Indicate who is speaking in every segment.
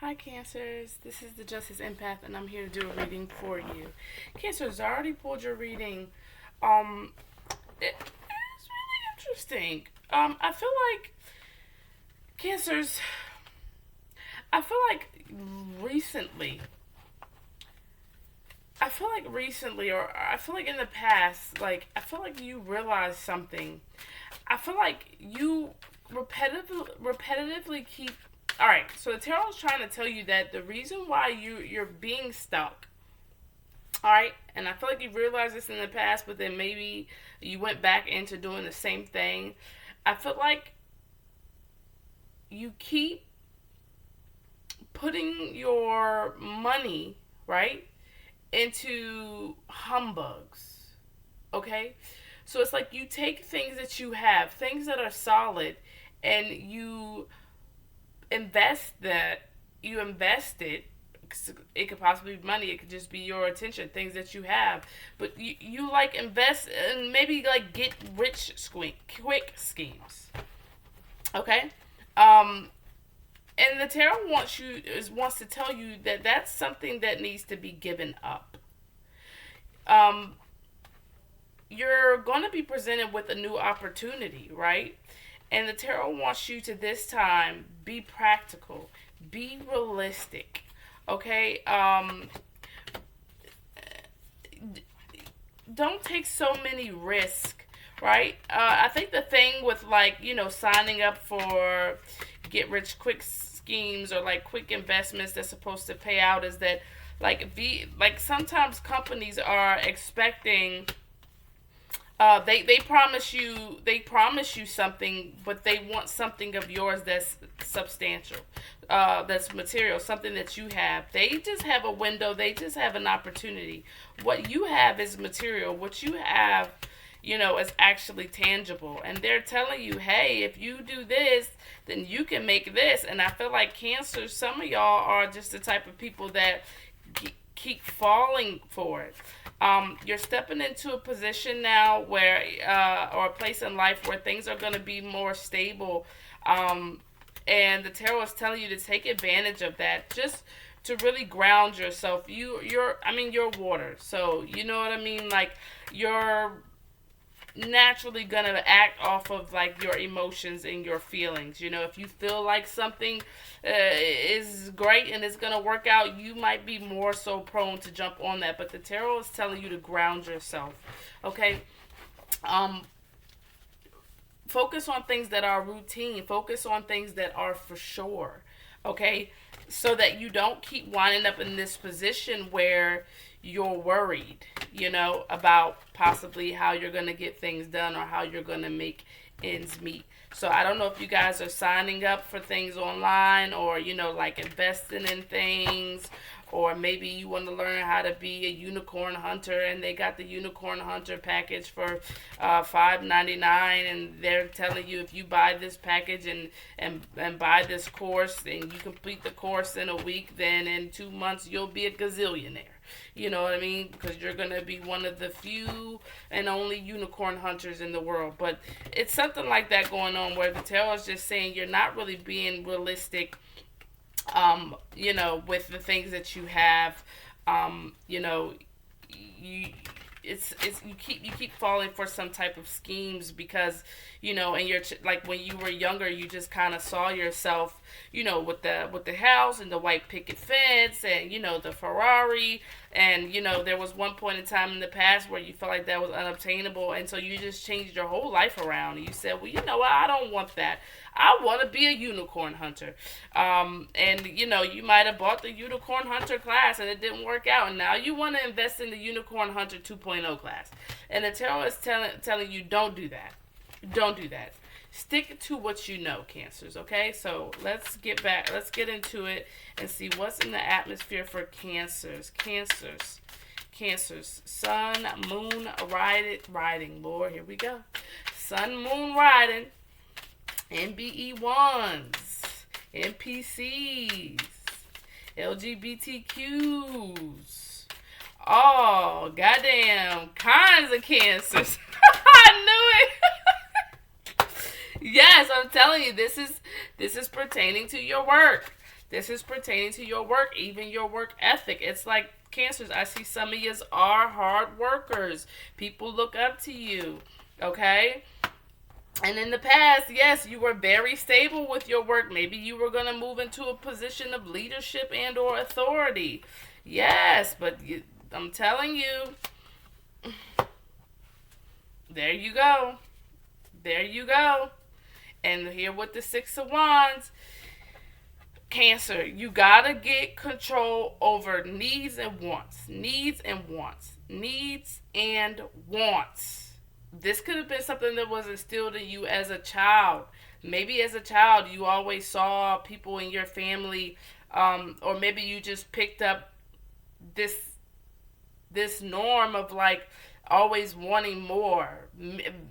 Speaker 1: Hi, Cancers. This is the Justice Empath, and I'm here to do a reading for you. Cancers, I already pulled your reading. Um, it's really interesting. I feel like Cancers. I feel like recently. I feel like recently, or I feel like in the past, I feel like you realized something. I feel like you repetitively keep. All right, so the tarot is trying to tell you that the reason why you're being stuck. All right, and I feel like you realized this in the past, but then maybe you went back into doing the same thing. I feel like you keep putting your money, right, into humbugs. Okay? So it's like you take things that you have, things that are solid, and invest that you invest it. It could possibly be money, it could just be your attention, things that you have, but you like invest and maybe like get rich quick schemes. Okay. um and the tarot wants to tell you that that's something that needs to be given up. um you're going to be presented with a new opportunity, right? And the tarot wants you to this time be practical, be realistic. Okay? Don't take so many risks, right? I think the thing with, like, signing up for get rich quick schemes or like quick investments that's supposed to pay out is that, like sometimes companies are expecting, they promise you something, but they want something of yours that's substantial, that's material, something that you have. They just have a window. They just have an opportunity. What you have is material. What you have, is actually tangible. And they're telling you, hey, if you do this, then you can make this. And I feel like Cancer, some of y'all are just the type of people that keep falling for it. You're stepping into a position now where, or a place in life where things are going to be more stable. And the tarot is telling you to take advantage of that, just to really ground yourself. You're water, so you know what I mean. Like, you're naturally gonna act off of like your emotions and your feelings. If you feel like something is great and it's gonna work out, you might be more so prone to jump on that. But the tarot is telling you to ground yourself. Okay. um Focus on things that are routine, focus on things that are for sure. Okay, so that you don't keep winding up in this position where you're worried, about possibly how you're going to get things done or how you're going to make ends meet. So I don't know if you guys are signing up for things online, or like investing in things, or maybe you want to learn how to be a unicorn hunter, and they got the unicorn hunter package for $5.99, and they're telling you if you buy this package and buy this course and you complete the course in a week, then in 2 months you'll be a gazillionaire. You know what I mean? Because you're going to be one of the few and only unicorn hunters in the world. But it's something like that going on, where the tarot is just saying you're not really being realistic, with the things that you have. You you keep falling for some type of schemes because, and you're like, when you were younger, you just kind of saw yourself, with the house and the white picket fence, and the Ferrari. And there was one point in time in the past where you felt like that was unobtainable, and so you just changed your whole life around, and you said, well, you know what, I don't want that. I want to be a unicorn hunter. And you might have bought the unicorn hunter class and it didn't work out, and now you want to invest in the unicorn hunter 2.0 class. And the tarot is telling you, don't do that. Don't do that. Stick to what you know, Cancers. Okay, so let's get into it and see what's in the atmosphere for Cancers. Cancers, sun, moon, riding. Lord, here we go. Sun, moon, riding. NBE1s, NPCs, LGBTQs, all goddamn kinds of Cancers. I knew it. Yes, I'm telling you, this is pertaining to your work. This is pertaining to your work, even your work ethic. It's like Cancers. I see some of you are hard workers. People look up to you. Okay? And in the past, yes, you were very stable with your work. Maybe you were going to move into a position of leadership and or authority. Yes, but I'm telling you, there you go. There you go. And here with the Six of Wands, Cancer, you gotta get control over needs and wants. Needs and wants. Needs and wants. This could have been something that was instilled in you as a child. Maybe as a child you always saw people in your family, or maybe you just picked up this norm of like always wanting more.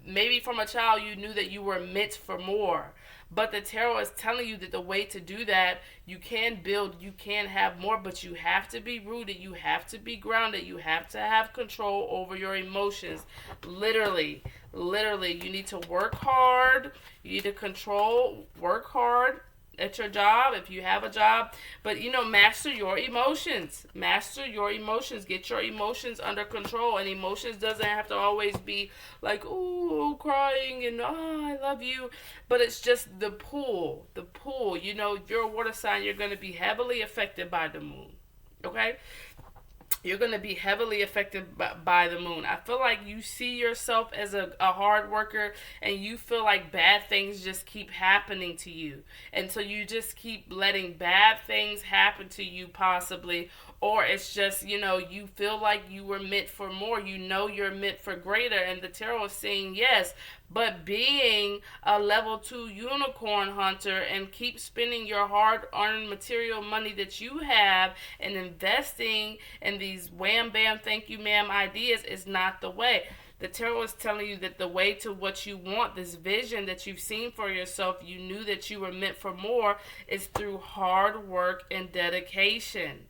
Speaker 1: Maybe from a child you knew that you were meant for more. But the tarot is telling you that the way to do that, you can build, you can have more, but you have to be rooted, you have to be grounded, you have to have control over your emotions. Literally, you need to work hard, you need to work hard at your job if you have a job, but master your emotions. Get your emotions under control. And emotions doesn't have to always be like, oh, crying and I love you, but it's just the pull. If you're a water sign, you're going to be heavily affected by the moon. Okay, you're going to be heavily affected by the moon. I feel like you see yourself as a hard worker, and you feel like bad things just keep happening to you. And so you just keep letting bad things happen to you possibly. Or it's just, you feel like you were meant for more. You're meant for greater. And the tarot is saying yes. But being a level 2 unicorn hunter and keep spending your hard-earned material money that you have and investing in these wham, bam, thank you, ma'am ideas is not the way. The tarot is telling you that the way to what you want, this vision that you've seen for yourself, you knew that you were meant for more, is through hard work and dedication.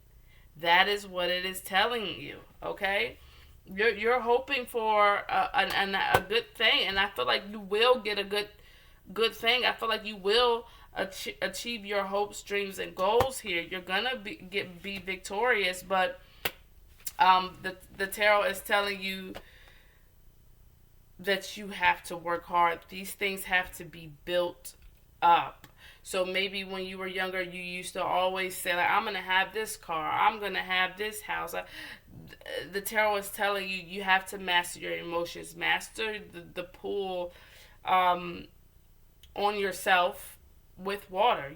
Speaker 1: That is what it is telling you, okay? You're hoping for a good thing, and I feel like you will get a good thing. I feel like you will achieve your hopes, dreams, and goals here. You're gonna be victorious, but the tarot is telling you that you have to work hard. These things have to be built up. So maybe when you were younger, you used to always say, like, I'm going to have this car. I'm going to have this house. The tarot is telling you, you have to master your emotions. Master the pull on yourself with water.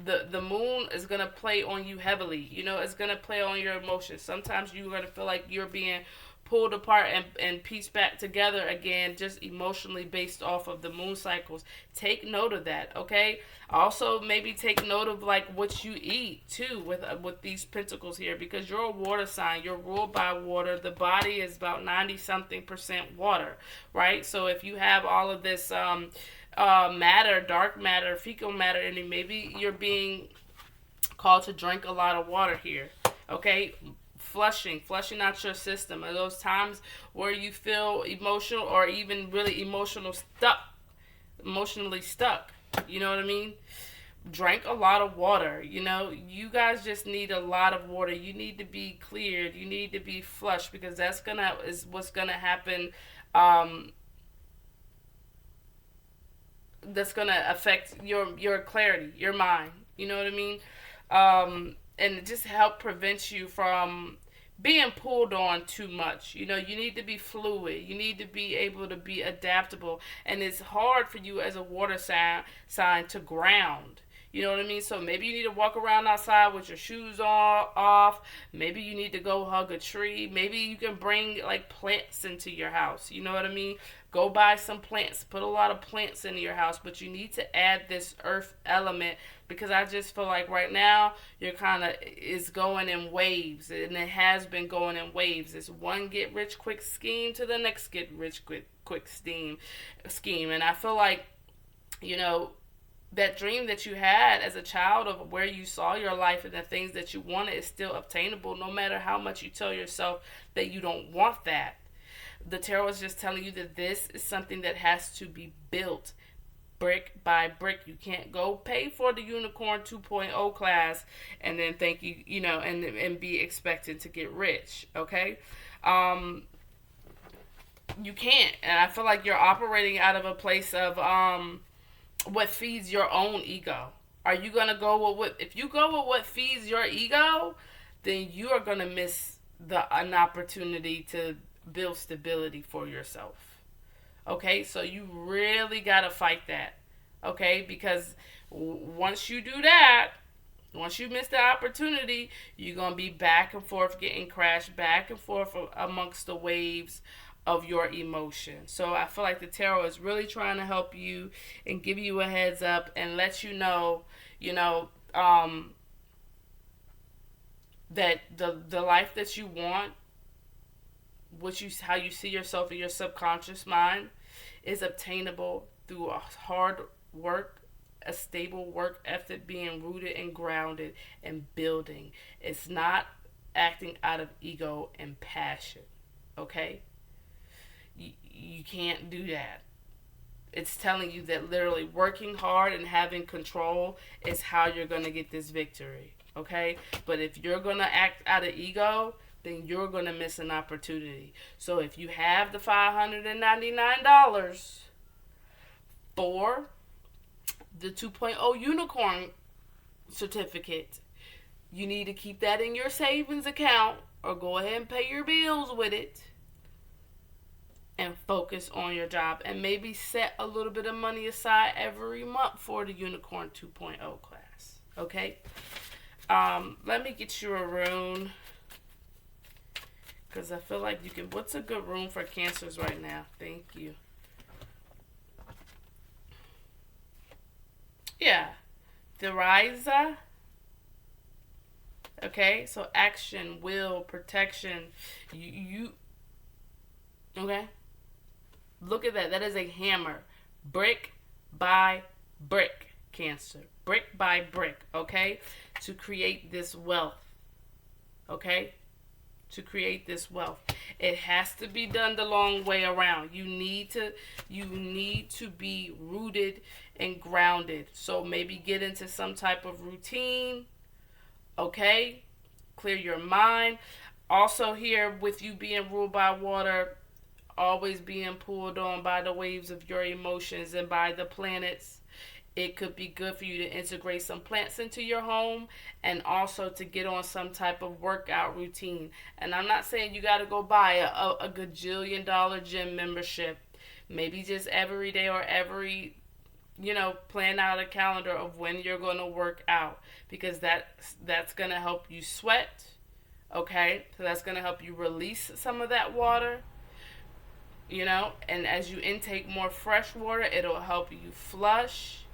Speaker 1: The moon is going to play on you heavily. It's going to play on your emotions. Sometimes you're going to feel like you're being pulled apart and pieced back together again, just emotionally based off of the moon cycles. Take note of that, okay? Also, maybe take note of like what you eat too with these pentacles here, because you're a water sign. You're ruled by water. The body is about 90-something% water, right? So if you have all of this matter, dark matter, fecal matter, and maybe you're being called to drink a lot of water here, okay? Flushing out your system. Are those times where you feel emotional or even really emotionally stuck. You know what I mean? Drink a lot of water. You guys just need a lot of water. You need to be cleared. You need to be flushed, because that's what's gonna happen. That's gonna affect your clarity, your mind. You know what I mean? And just help prevent you from being pulled on too much. You need to be fluid. You need to be able to be adaptable. And it's hard for you as a water sign to ground. You know what I mean? So maybe you need to walk around outside with your shoes off. Maybe you need to go hug a tree. Maybe you can bring like plants into your house. You know what I mean? Go buy some plants. Put a lot of plants into your house. But you need to add this earth element, because I just feel like right now you're is going in waves, and it has been going in waves. It's one get rich quick scheme to the next get rich quick scheme. And I feel like, that dream that you had as a child of where you saw your life and the things that you wanted is still obtainable, no matter how much you tell yourself that you don't want that. The tarot is just telling you that this is something that has to be built. brick by brick. You can't go pay for the Unicorn 2.0 class and then think and be expected to get rich, okay? Um, you can't. And I feel like you're operating out of a place of what feeds your own ego. Are you gonna go with what? If you go with what feeds your ego, then you are gonna miss an opportunity to build stability for yourself. Okay, so you really gotta fight that. Okay, because once you do that, once you miss the opportunity, you're gonna be back and forth getting crashed back and forth amongst the waves of your emotion. So I feel like the tarot is really trying to help you and give you a heads up and let you know, you know, that the life that you want, how you see yourself in your subconscious mind, is obtainable through a hard work, a stable work ethic, being rooted and grounded and building. It's not acting out of ego and passion. Okay? You can't do that. It's telling you that literally working hard and having control is how you're going to get this victory. Okay? But if you're going to act out of ego, then you're going to miss an opportunity. So if you have the $599 for the 2.0 Unicorn certificate, you need to keep that in your savings account or go ahead and pay your bills with it and focus on your job, and maybe set a little bit of money aside every month for the Unicorn 2.0 class. Okay? Let me get you a rune, because I feel like you can. What's a good rune for Cancers right now? Thank you. Yeah. Deriza. Okay? So action, will, protection. You okay? Look at that. That is a hammer. Brick by brick, Cancer. Brick by brick, okay? To create this wealth. Okay? To create this wealth. It has to be done the long way around. You need to be rooted and grounded. So maybe get into some type of routine. Okay? Clear your mind. Also here, with you being ruled by water, always being pulled on by the waves of your emotions and by the planets, it could be good for you to integrate some plants into your home and also to get on some type of workout routine. And I'm not saying you got to go buy a gajillion-dollar gym membership. Maybe just every day or plan out a calendar of when you're going to work out, because that's going to help you sweat. Okay? So that's going to help you release some of that water. And as you intake more fresh water, it'll help you flush,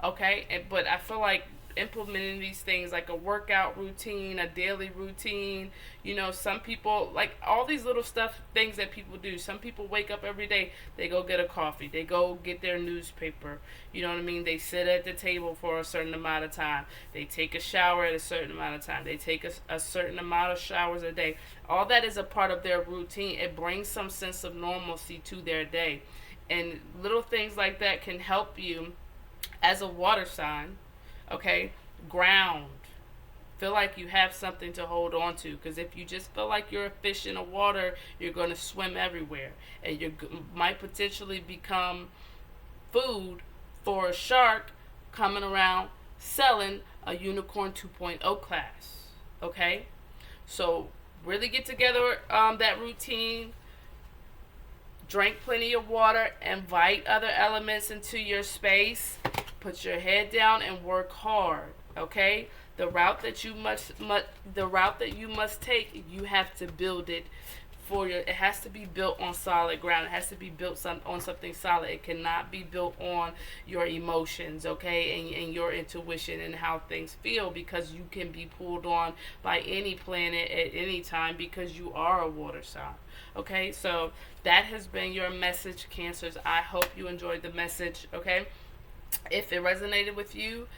Speaker 1: okay? But I feel like implementing these things like a workout routine, a daily routine, some people, like all these little things that people do. Some people wake up every day, they go get a coffee, they go get their newspaper, you know what I mean? They sit at the table for a certain amount of time. They take a shower at a certain amount of time. They take a certain amount of showers a day. All that is a part of their routine. It brings some sense of normalcy to their day. And little things like that can help you as a water sign, okay? Ground. Feel like you have something to hold on to, because if you just feel like you're a fish in the water, you're going to swim everywhere, and you might potentially become food for a shark coming around selling a Unicorn 2.0 class. Okay? So really get together that routine. Drink plenty of water. Invite other elements into your space. Put your head down and work hard. Okay? The route that you must take, you have to build it it has to be built on solid ground. It has to be built on something solid. It cannot be built on your emotions, okay, and your intuition and how things feel, because you can be pulled on by any planet at any time, because you are a water sign. Okay, so that has been your message, Cancers. I hope you enjoyed the message, okay? If it resonated with you,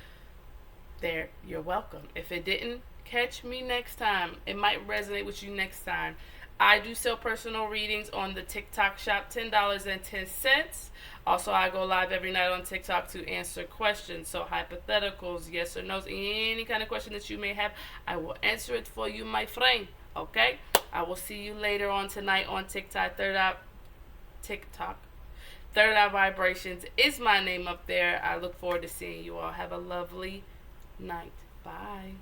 Speaker 1: you're welcome. If it didn't, catch me next time. It might resonate with you next time. I do sell personal readings on the TikTok shop, $10.10. Also, I go live every night on TikTok to answer questions. So, hypotheticals, yes or no's, any kind of question that you may have, I will answer it for you, my friend. Okay? I will see you later on tonight on TikTok. TikTok. Third Eye Vibrations is my name up there. I look forward to seeing you all. Have a lovely night. Bye.